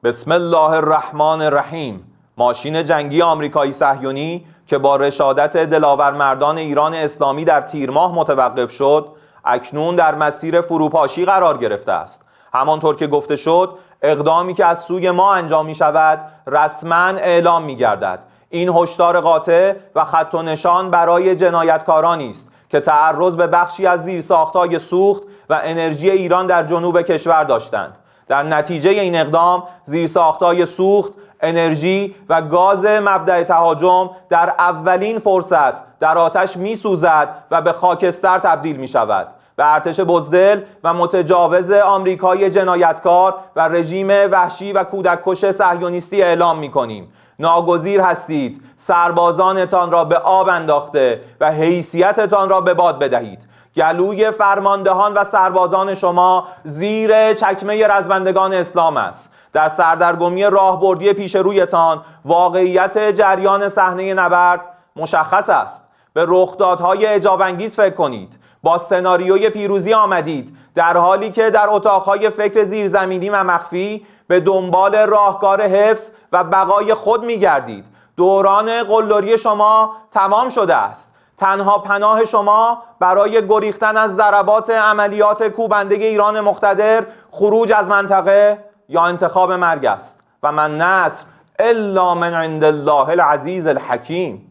بسم الله الرحمن الرحیم. ماشین جنگی آمریکایی صهیونی که با رشادت دلاورمردان ایران اسلامی در تیر ماه متوقف شد، اکنون در مسیر فروپاشی قرار گرفته است. همانطور که گفته شد، اقدامی که از سوی ما انجام می شود رسما اعلام می گردد. این هشدار قاطع و خط و نشان برای جنایتکارانی است که تعرض به بخشی از زیرساخت‌های سوخت و انرژی ایران در جنوب کشور داشتند. در نتیجه این اقدام زیرساخت‌های سوخت، انرژی و گاز مبدأ تهاجم در اولین فرصت در آتش می‌سوزد و به خاکستر تبدیل می‌شود. به ارتش بزدل و متجاوز آمریکای جنایتکار و رژیم وحشی و کودککش صهیونیستی اعلام می‌کنیم: ناگزیر هستید سربازانتان را به آب انداخته و حیثیتتان را به باد بدهید. گلوی فرماندهان و سربازان شما زیر چکمه رزمندگان اسلام است. در سردرگمی راهبردی پیش رویتان واقعیت جریان صحنه نبرد مشخص است. به رخدادهای اعجاب انگیز فکر کنید. با سناریوی پیروزی آمدید، در حالی که در اتاقهای فکر زیرزمینی و مخفی به دنبال راهکار حفظ و بقای خود می‌گردید. دوران قلدری شما تمام شده است. تنها پناه شما برای گریختن از ضربات عملیات کوبنده ایران مقتدر خروج از منطقه یا انتخاب مرگ است و من نصر الا من عند الله العزیز الحکیم.